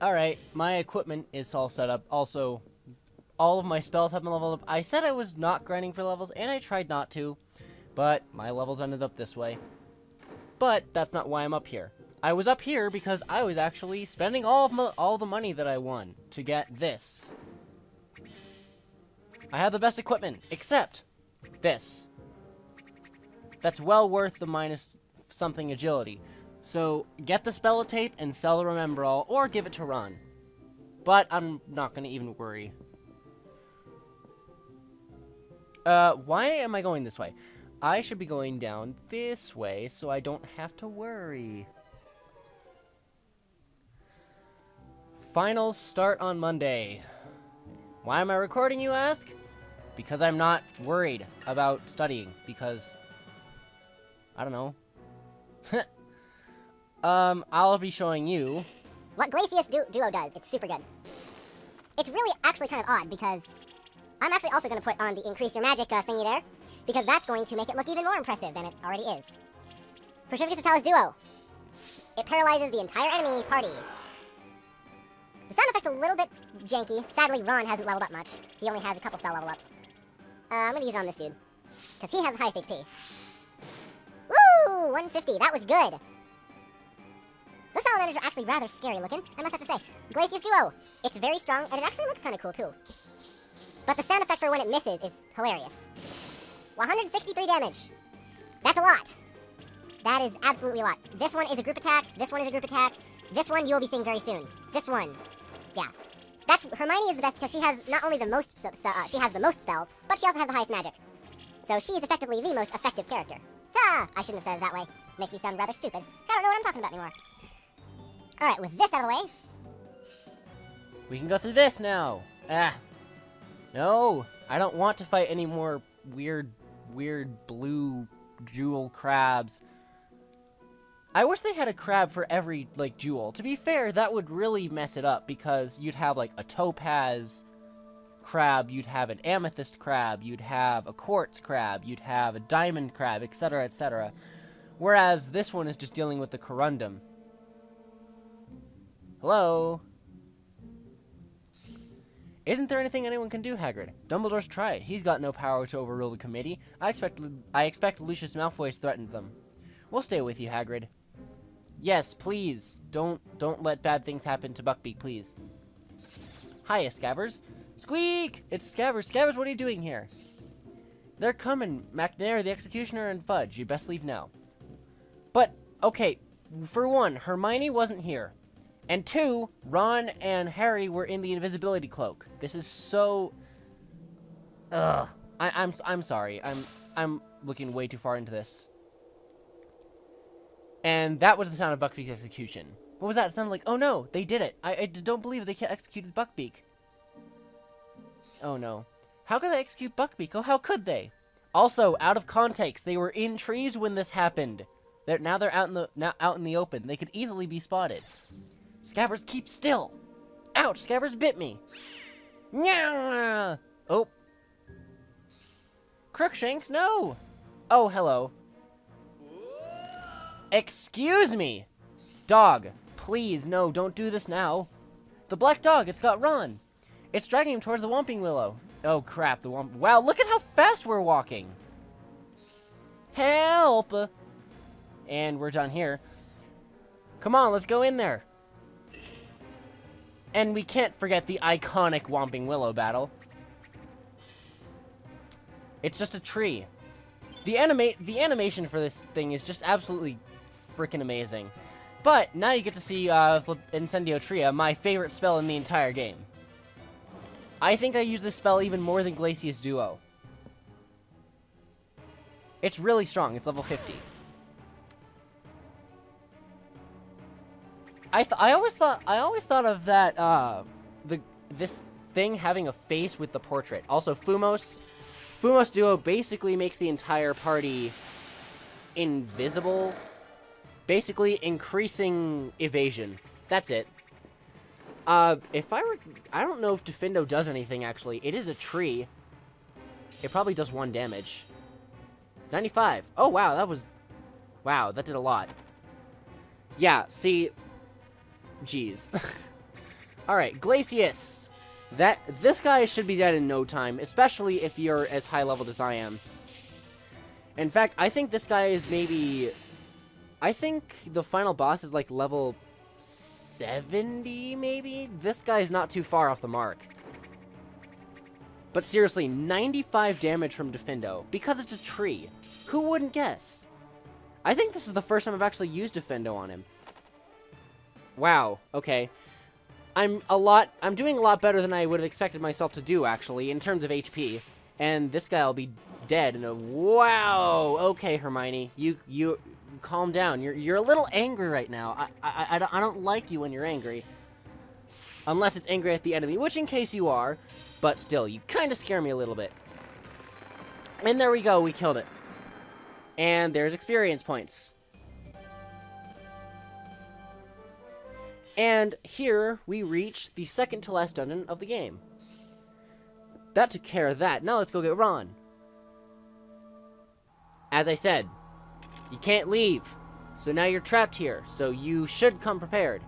Alright, my equipment is all set up. Also, all of my spells have been leveled up. I said I was not grinding for levels, and I tried not to, but my levels ended up this way. But that's not why I'm up here. I was up here because I was actually spending all the money that I won to get this. I have the best equipment, except this. That's well worth the minus something agility. So, get the spell tape and sell the Remember All, or give it to Ron. But I'm not going to even worry. Why am I going this way? I should be going down this way, so I don't have to worry. Finals start on Monday. Why am I recording, you ask? Because I'm not worried about studying, because... I don't know. I'll be showing you... what Glacius Duo does. It's super good. It's really actually kind of odd, because... I'm actually also going to put on the Increase Your Magic thingy there, because that's going to make it look even more impressive than it already is. Perseverance Totalis Duo. It paralyzes the entire enemy party. The sound effect's a little bit janky. Sadly, Ron hasn't leveled up much. He only has a couple spell level ups. I'm going to use it on this dude, because he has the highest HP. Woo! 150. That was good. Those salamanders are actually rather scary looking, I must have to say. Glacius Duo. It's very strong, and it actually looks kind of cool, too. But the sound effect for when it misses is hilarious. 163 damage. That's a lot. That is absolutely a lot. This one is a group attack. This one is a group attack. This one you will be seeing very soon. This one, yeah. Hermione is the best because she has not only the most she has the most spells, but she also has the highest magic. So she is effectively the most effective character. Ah, I shouldn't have said it that way. Makes me sound rather stupid. I don't know what I'm talking about anymore. All right, with this out of the way, we can go through this now. No, I don't want to fight any more weird blue jewel crabs. I wish they had a crab for every, like, jewel. To be fair, that would really mess it up, because you'd have, like, a topaz crab, you'd have an amethyst crab, you'd have a quartz crab, you'd have a diamond crab, etc., etc. Whereas this one is just dealing with the corundum. Hello? Isn't there anything anyone can do, Hagrid? Dumbledore's tried. He's got no power to overrule the committee. I expect Lucius Malfoy's threatened them. We'll stay with you, Hagrid. Yes, please. Don't let bad things happen to Buckbeak, please. Hiya, Scabbers. Squeak! It's Scabbers. Scabbers, what are you doing here? They're coming. McNair, the Executioner, and Fudge. You best leave now. But, okay, for one, Hermione wasn't here. And two, Ron and Harry were in the invisibility cloak. This is so... Ugh. I'm sorry. I'm looking way too far into this. And that was the sound of Buckbeak's execution. What was that? It sounded like, oh no, they did it. I don't believe they executed Buckbeak. Oh no. How could they execute Buckbeak? Oh, how could they? Also, out of context, they were in trees when this happened. Now they're out in the open. They could easily be spotted. Scabbers, keep still! Ouch, Scabbers bit me! Nya! Oh. Crookshanks, no! Oh, hello. Excuse me! Dog, please, no, don't do this now. The black dog, it's got Ron. It's dragging him towards the Whomping Willow. Oh, crap, the Whomp... Wow, look at how fast we're walking! Help! And we're done here. Come on, let's go in there. And we can't forget the iconic Whomping Willow battle. It's just a tree. The animation for this thing is just absolutely freaking amazing. But now you get to see Incendio Tria, my favorite spell in the entire game. I think I use this spell even more than Glacius Duo. It's really strong. It's level 50. I always thought of that this thing having a face with the portrait. Also, Fumos Duo basically makes the entire party invisible, basically increasing evasion. That's it. I don't know if Defendo does anything actually. It is a tree. It probably does 1 damage. 95. Oh wow, that did a lot. Yeah, see, jeez. Alright, Glacius. This guy should be dead in no time, especially if you're as high leveled as I am. In fact, I think this guy is maybe... I think the final boss is like level 70, maybe? This guy is not too far off the mark. But seriously, 95 damage from Defendo, because it's a tree. Who wouldn't guess? I think this is the first time I've actually used Defendo on him. Wow, okay. I'm doing a lot better than I would have expected myself to do, actually, in terms of HP. And this guy will be dead in a... Wow! Okay, Hermione, you calm down. You're a little angry right now. I don't like you when you're angry. Unless it's angry at the enemy, which in case you are. But still, you kind of scare me a little bit. And there we go, we killed it. And there's experience points. And here we reach the second to last dungeon of the game. That took care of that. Now let's go get Ron. As I said, you can't leave. So now you're trapped here. So you should come prepared.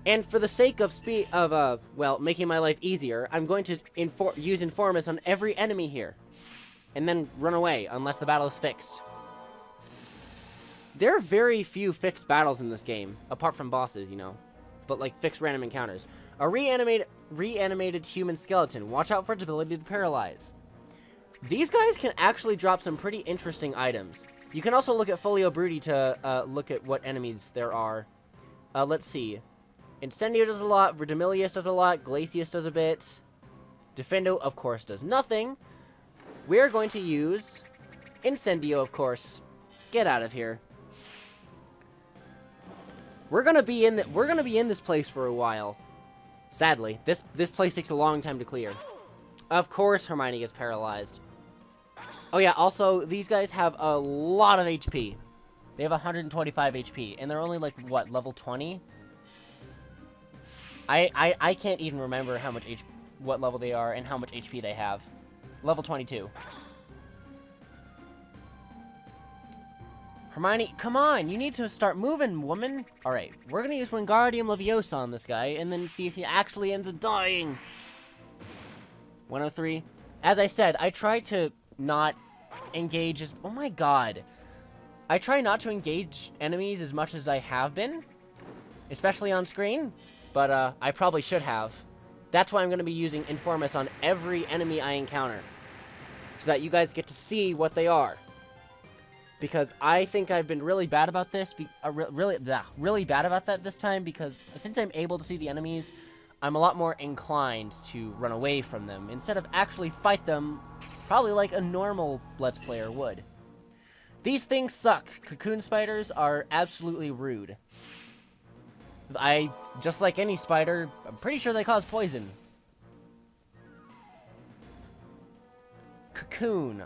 And for the sake of well, making my life easier, I'm going to use Informus on every enemy here. And then run away, unless the battle is fixed. There are very few fixed battles in this game, apart from bosses, you know. But like fixed random encounters. A reanimated human skeleton. Watch out for its ability to paralyze. These guys can actually drop some pretty interesting items. You can also look at Folio Broody to look at what enemies there are. Let's see. Incendio does a lot, Verdimilius does a lot, Glacius does a bit. Defendo, of course, does nothing. We're going to use Incendio, of course. Get out of here. We're gonna be in this place for a while. Sadly, this place takes a long time to clear. Of course, Hermione gets paralyzed. Oh yeah, also these guys have a lot of HP. They have 125 HP, and they're only like what, level 20? I can't even remember how much what level they are and how much HP they have. Level 22. Hermione, come on! You need to start moving, woman! Alright, we're gonna use Wingardium Leviosa on this guy, and then see if he actually ends up dying! 103. As I said, I try to not engage as... Oh my god! I try not to engage enemies as much as I have been. Especially on screen. But, I probably should have. That's why I'm gonna be using Informus on every enemy I encounter. So that you guys get to see what they are. Because I think I've been really bad about this, really bad about that this time, because since I'm able to see the enemies, I'm a lot more inclined to run away from them, instead of actually fight them, probably like a normal Let's Player would. These things suck. Cocoon spiders are absolutely rude. Just like any spider, I'm pretty sure they cause poison. Cocoon.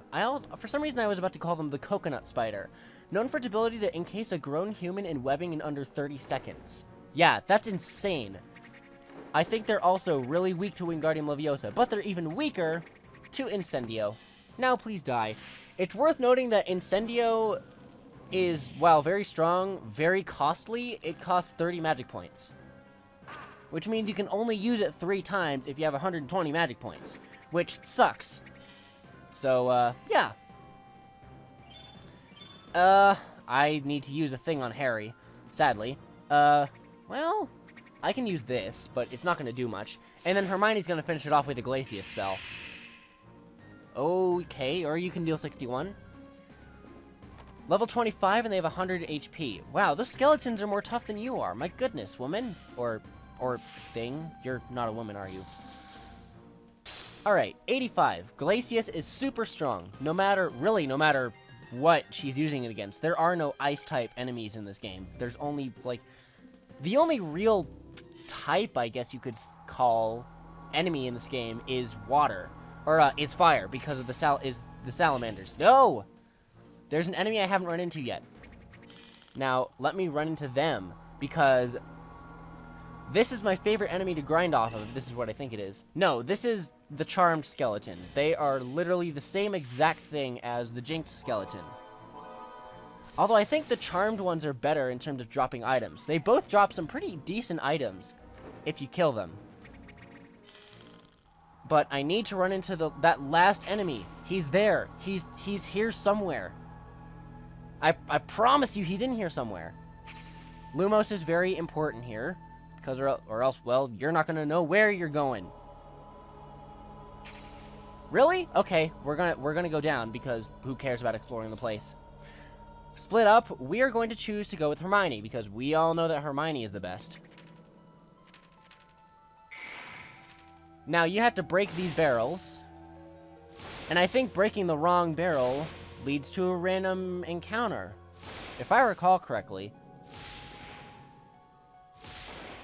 For some reason I was about to call them the coconut spider. Known for its ability to encase a grown human in webbing in under 30 seconds. Yeah, that's insane. I think they're also really weak to Wingardium Leviosa, but they're even weaker to Incendio. Now please die. It's worth noting that Incendio is, while very strong, very costly. It costs 30 magic points. Which means you can only use it 3 times if you have 120 magic points. Which sucks. So, yeah. I need to use a thing on Harry, sadly. Well, I can use this, but it's not going to do much. And then Hermione's going to finish it off with a Glacius spell. Okay, or you can deal 61. Level 25, and they have 100 HP. Wow, those skeletons are more tough than you are. My goodness, woman. Or thing. You're not a woman, are you? Alright, 85. Glacius is super strong. No matter what she's using it against. There are no ice-type enemies in this game. There's only, like... The only real type, I guess you could call, enemy in this game is water. Or, is fire, because of the salamanders. No! There's an enemy I haven't run into yet. Now, let me run into them, because... This is my favorite enemy to grind off of. This is what I think it is. No, this is the Charmed Skeleton. They are literally the same exact thing as the Jinxed Skeleton. Although I think the Charmed ones are better in terms of dropping items. They both drop some pretty decent items. if you kill them. But I need to run into that last enemy. He's there. He's here somewhere. I promise you he's in here somewhere. Lumos is very important here. Because or else, well, you're not going to know where you're going. Really? Okay, we're gonna go down because who cares about exploring the place? Split up, we are going to choose to go with Hermione because we all know that Hermione is the best. Now you have to break these barrels. And I think breaking the wrong barrel leads to a random encounter. If I recall correctly.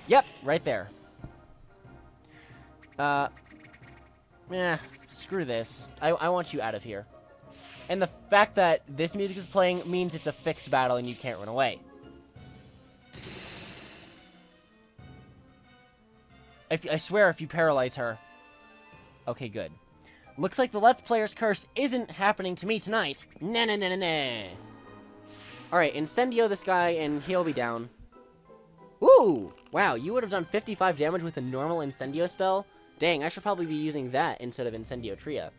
Yep, right there. Screw this. I want you out of here. And the fact that this music is playing means it's a fixed battle and you can't run away. I swear if you paralyze her. Okay, good. Looks like the left player's curse isn't happening to me tonight. Nah, nah, nah, nah, nah. Alright, Incendio this guy and he'll be down. Ooh! Wow, you would have done 55 damage with a normal Incendio spell? Dang, I should probably be using that instead of Incendio Tria.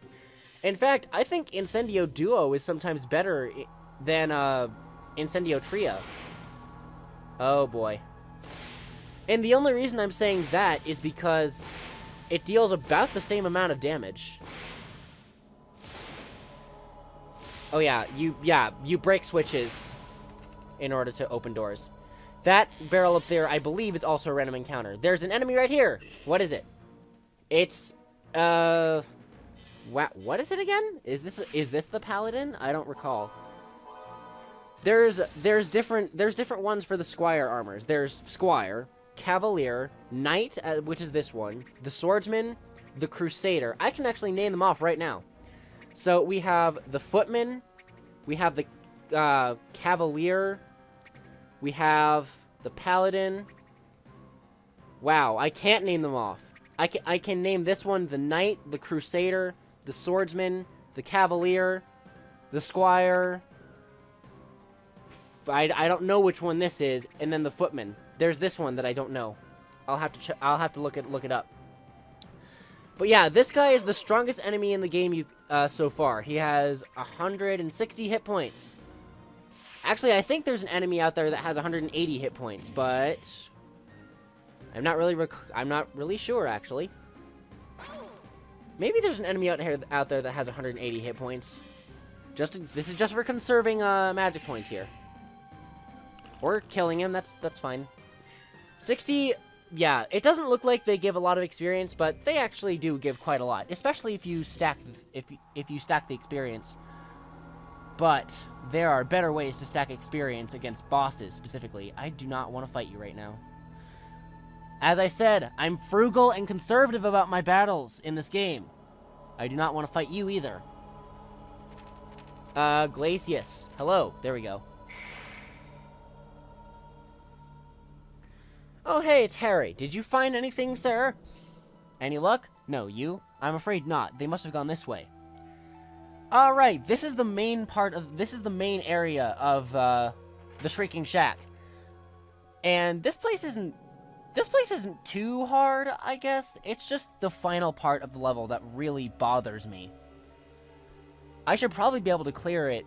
In fact, I think Incendio Duo is sometimes better than Incendio Tria. Oh boy. And the only reason I'm saying that is because it deals about the same amount of damage. Oh yeah, you break switches in order to open doors. That barrel up there, I believe, is also a random encounter. There's an enemy right here. What is it? It's, wow, what is it again? Is this the paladin? I don't recall. There's different ones for the squire armors. There's squire, cavalier, knight, which is this one, the swordsman, the crusader. I can actually name them off right now. So we have the footman, we have the cavalier, we have the paladin. Wow, I can't name them off. I can name this one the knight, the crusader, the swordsman, the cavalier, the squire. I don't know which one this is, and then the footman. There's this one that I don't know. I'll have to look it up. But yeah, this guy is the strongest enemy in the game so far. He has 160 hit points. Actually, I think there's an enemy out there that has 180 hit points, but I'm not really sure actually. Maybe there's an enemy out there that has 180 hit points. This is just for conserving magic points here. Or killing him, that's fine. 60, yeah, it doesn't look like they give a lot of experience, but they actually do give quite a lot, especially if you stack if you stack the experience. But there are better ways to stack experience against bosses specifically. I do not want to fight you right now. As I said, I'm frugal and conservative about my battles in this game. I do not want to fight you either. Glacius. Hello. There we go. Oh, hey, it's Harry. Did you find anything, sir? Any luck? No, you? I'm afraid not. They must have gone this way. Alright, this is the main area of, the Shrieking Shack. And this place isn't too hard, I guess. It's just the final part of the level that really bothers me. I should probably be able to clear it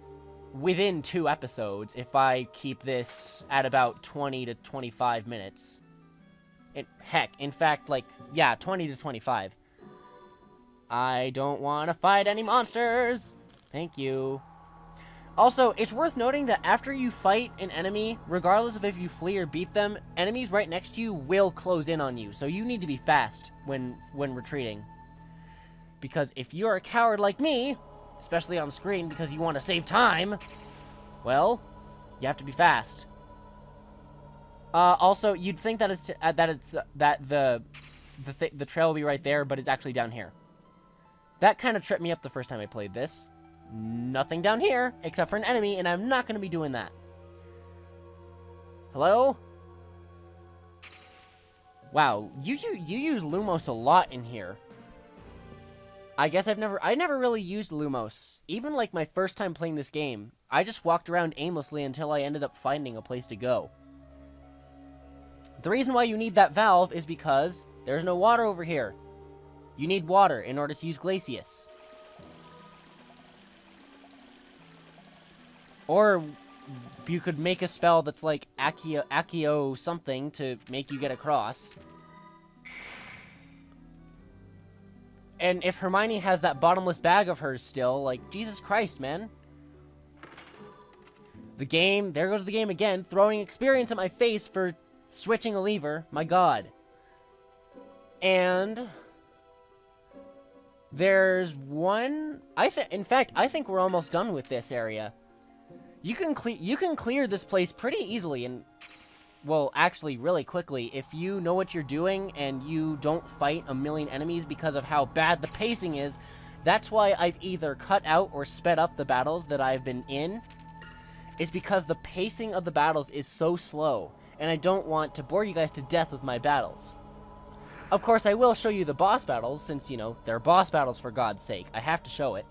within 2 episodes if I keep this at about 20 to 25 minutes. Heck, in fact, like, yeah, 20 to 25. I don't want to fight any monsters. Thank you. Also, it's worth noting that after you fight an enemy, regardless of if you flee or beat them, enemies right next to you will close in on you. So you need to be fast when retreating. Because if you're a coward like me, especially on screen because you want to save time, well, you have to be fast. Also, you'd think that the trail will be right there, but it's actually down here. That kind of tripped me up the first time I played this. Nothing down here, except for an enemy, and I'm not going to be doing that. Hello? Wow, you use Lumos a lot in here. I guess I never really used Lumos. Even like my first time playing this game, I just walked around aimlessly until I ended up finding a place to go. The reason why you need that valve is because there's no water over here. You need water in order to use Glacius. Or you could make a spell that's like Accio something to make you get across. And if Hermione has that bottomless bag of hers still, like, Jesus Christ, man. The game, there goes the game again, throwing experience at my face for switching a lever. My God. And there's one, in fact, I think we're almost done with this area. You can clear this place pretty easily and, well, actually really quickly if you know what you're doing and you don't fight a million enemies because of how bad the pacing is. That's why I've either cut out or sped up the battles that I've been in. Is because the pacing of the battles is so slow, and I don't want to bore you guys to death with my battles. Of course, I will show you the boss battles, since, you know, they're boss battles for God's sake. I have to show it.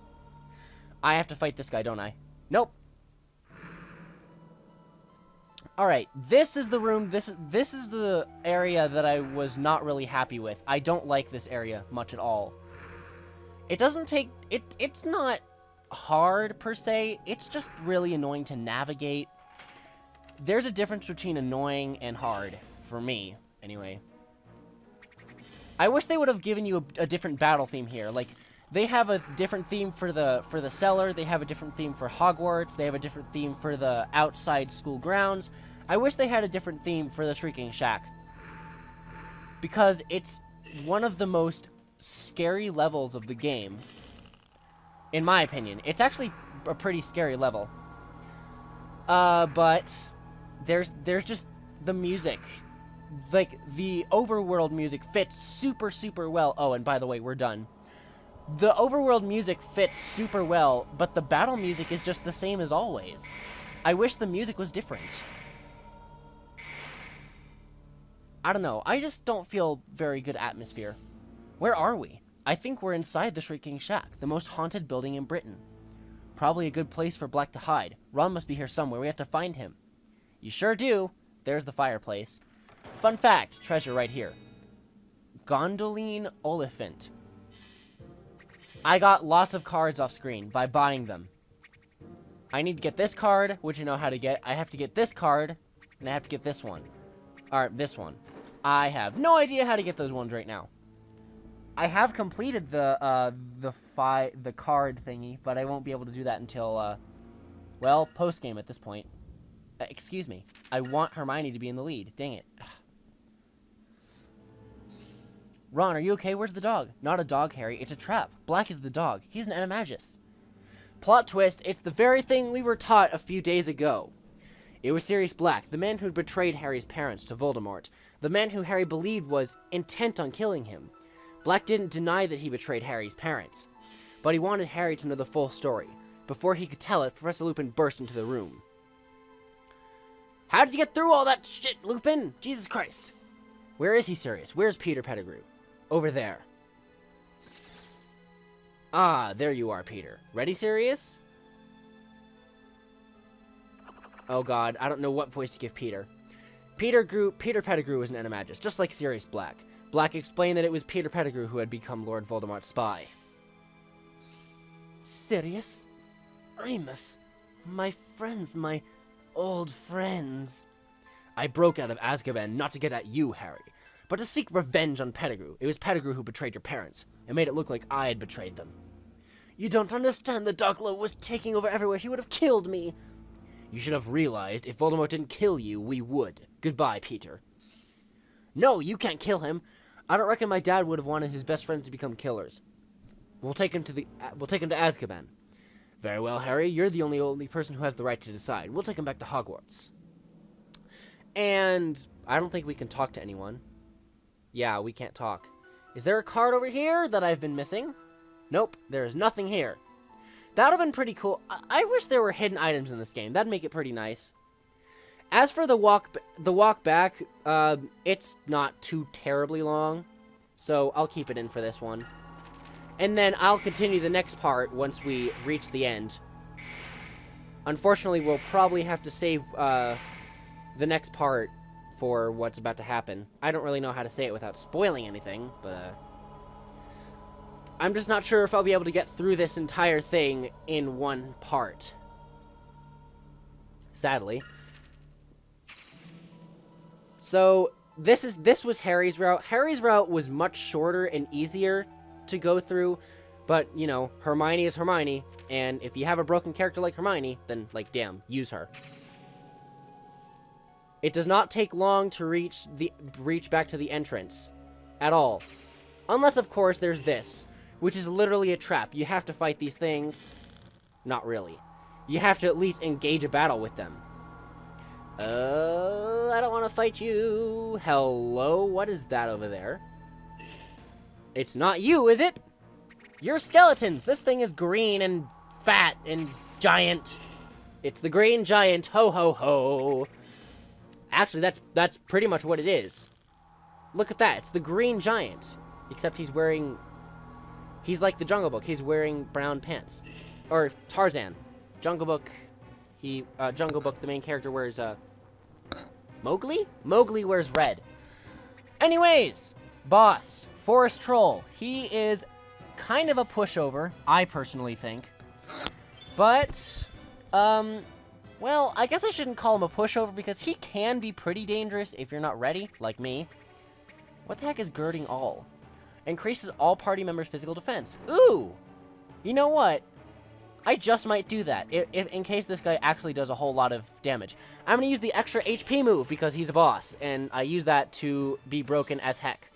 I have to fight this guy, don't I? Nope. Alright, this is the room, this is the area that I was not really happy with. I don't like this area much at all. It doesn't take, it's not hard per se, it's just really annoying to navigate. There's a difference between annoying and hard, for me, anyway. I wish they would have given you a different battle theme here. Like, they have a different theme for the cellar, they have a different theme for Hogwarts, they have a different theme for the outside school grounds. I wish they had a different theme for the Shrieking Shack. Because it's one of the most scary levels of the game. In my opinion. It's actually a pretty scary level. But there's just the music. Like, the overworld music fits super, super well. Oh, and by the way, we're done. The overworld music fits super well, but the battle music is just the same as always. I wish the music was different. I don't know. I just don't feel very good atmosphere. Where are we? I think we're inside the Shrieking Shack, the most haunted building in Britain. Probably a good place for Black to hide. Ron must be here somewhere. We have to find him. You sure do. There's the fireplace. Fun fact, treasure right here. Gondoline Oliphant. I got lots of cards off screen by buying them. I need to get this card, which you know how to get. I have to get this card, and I have to get this one. Or this one. I have no idea how to get those ones right now. I have completed the card thingy, but I won't be able to do that until, well, post-game at this point. Excuse me. I want Hermione to be in the lead. Dang it. Ron, are you okay? Where's the dog? Not a dog, Harry. It's a trap. Black is the dog. He's an animagus. Plot twist, it's the very thing we were taught a few days ago. It was Sirius Black, the man who betrayed Harry's parents to Voldemort. The man who Harry believed was intent on killing him. Black didn't deny that he betrayed Harry's parents, but he wanted Harry to know the full story. Before he could tell it, Professor Lupin burst into the room. How did you get through all that shit, Lupin? Jesus Christ. Where is he, Sirius? Where's Peter Pettigrew? Over there. Ah, there you are, Peter. Ready, Sirius? Oh god, I don't know what voice to give Peter. Peter Pettigrew was an animagus, just like Sirius Black. Black explained that it was Peter Pettigrew who had become Lord Voldemort's spy. Sirius? Remus? My friends, my old friends. I broke out of Azkaban not to get at you, Harry, but to seek revenge on Pettigrew. It was Pettigrew who betrayed your parents, and made it look like I had betrayed them. You don't understand. The Dark Lord was taking over everywhere. He would have killed me. You should have realized if Voldemort didn't kill you, we would. Goodbye, Peter. No, you can't kill him. I don't reckon my dad would have wanted his best friends to become killers. We'll take him to Azkaban. Very well, Harry. You're the only person who has the right to decide. We'll take him back to Hogwarts. And I don't think we can talk to anyone. Yeah, we can't talk. Is there a card over here that I've been missing? Nope, there is nothing here. That would have been pretty cool. I wish there were hidden items in this game. That'd make it pretty nice. As for the walk back, it's not too terribly long, so I'll keep it in for this one. And then I'll continue the next part once we reach the end. Unfortunately, we'll probably have to save the next part for what's about to happen. I don't really know how to say it without spoiling anything, but I'm just not sure if I'll be able to get through this entire thing in one part. Sadly. So, this was Harry's route. Harry's route was much shorter and easier to go through, but, you know, Hermione is Hermione, and if you have a broken character like Hermione, then, like, damn, use her. It does not take long to reach back to the entrance. At all. Unless, of course, there's this, which is literally a trap. You have to fight these things. Not really. You have to at least engage a battle with them. I don't want to fight you. Hello? What is that over there? It's not you, is it? You're skeletons. This thing is green and fat and giant. It's the green giant. Ho, ho, ho. Actually, that's pretty much what it is. Look at that. It's the green giant. Except he's like the Jungle Book. He's wearing brown pants. Or Tarzan. Jungle Book, Jungle Book, the main character wears, Mowgli? Mowgli wears red. Anyways, boss, Forest Troll. He is kind of a pushover, I personally think. But, well, I guess I shouldn't call him a pushover because he can be pretty dangerous if you're not ready, like me. What the heck is girding all? Increases all party members' physical defense. Ooh! You know what? I just might do that, in case this guy actually does a whole lot of damage. I'm going to use the extra HP move because he's a boss, and I use that to be broken as heck.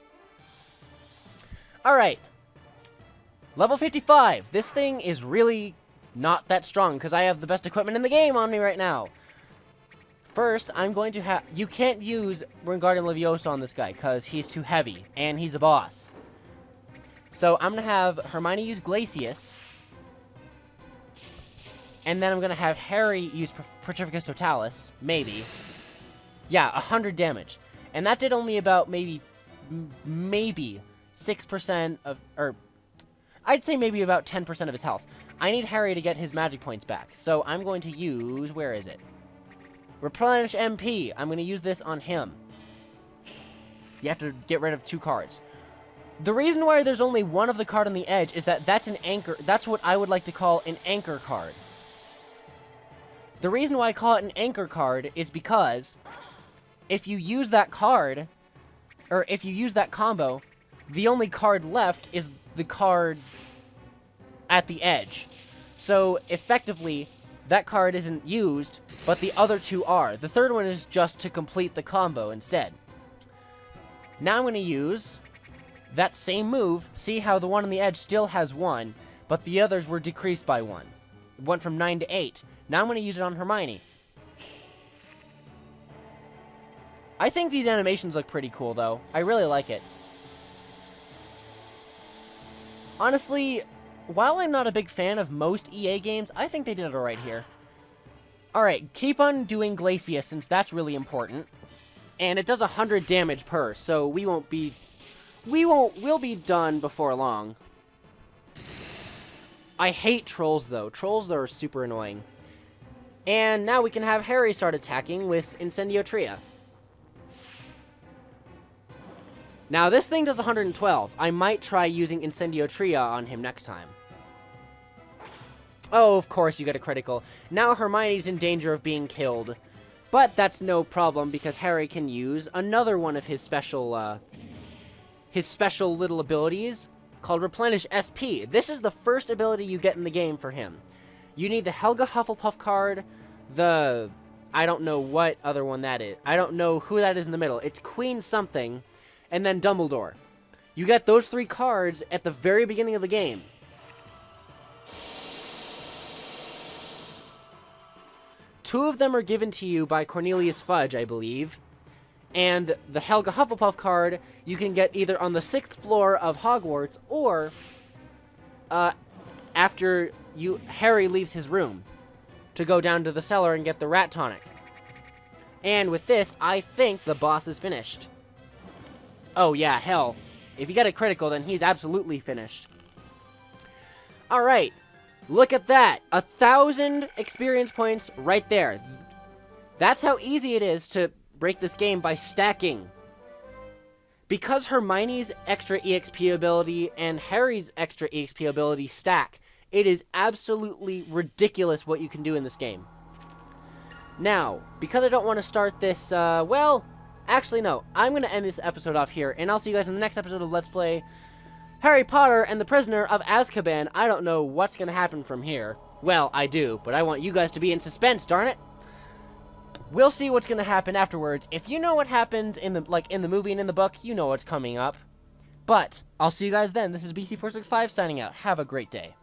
Alright. Level 55. This thing is really not that strong because I have the best equipment in the game on me right now. First, I'm going to have... You can't use Wingardium Leviosa on this guy because he's too heavy, and he's a boss. So I'm going to have Hermione use Glacius... And then I'm going to have Harry use Petrificus Totalis, maybe. Yeah, 100 damage. And that did only about maybe 6% of, or I'd say maybe about 10% of his health. I need Harry to get his magic points back. So I'm going to use, where is it? Replenish MP. I'm going to use this on him. You have to get rid of 2 cards. The reason why there's only one of the card on the edge is that that's an anchor. That's what I would like to call an anchor card. The reason why I call it an anchor card is because if you use that card, or if you use that combo, the only card left is the card at the edge. So, effectively, that card isn't used, but the other 2 are. The third one is just to complete the combo instead. Now I'm going to use that same move. See how the one on the edge still has 1, but the others were decreased by 1. It went from 9 to 8. Now I'm going to use it on Hermione. I think these animations look pretty cool, though. I really like it. Honestly, while I'm not a big fan of most EA games, I think they did it alright here. Alright, keep on doing Glacius, since that's really important. And it does 100 damage per, so we'll be done before long. I hate trolls, though. Trolls are super annoying. And now we can have Harry start attacking with Incendio Tria. Now, this thing does 112. I might try using Incendio Tria on him next time. Oh, of course, you get a critical. Now Hermione's in danger of being killed. But that's no problem, because Harry can use another one of his special little abilities, called Replenish SP. This is the first ability you get in the game for him. You need the Helga Hufflepuff card, I don't know what other one that is. I don't know who that is in the middle. It's Queen something, and then Dumbledore. You get those 3 cards at the very beginning of the game. Two of them are given to you by Cornelius Fudge, I believe. And the Helga Hufflepuff card you can get either on the 6th floor of Hogwarts or after Harry leaves his room to go down to the cellar and get the rat tonic. And with this, I think the boss is finished. Oh yeah, hell. If you get a critical, then he's absolutely finished. Alright, look at that. 1,000 experience points right there. That's how easy it is to break this game by stacking. Because Hermione's extra EXP ability and Harry's extra EXP ability stack, it is absolutely ridiculous what you can do in this game. Now, because I don't want to start this, well, actually no, I'm going to end this episode off here, and I'll see you guys in the next episode of Let's Play Harry Potter and the Prisoner of Azkaban. I don't know what's going to happen from here. Well, I do, but I want you guys to be in suspense, darn it. We'll see what's going to happen afterwards. If you know what happens in the movie and in the book, you know what's coming up. But I'll see you guys then. This is BC465 signing out. Have a great day.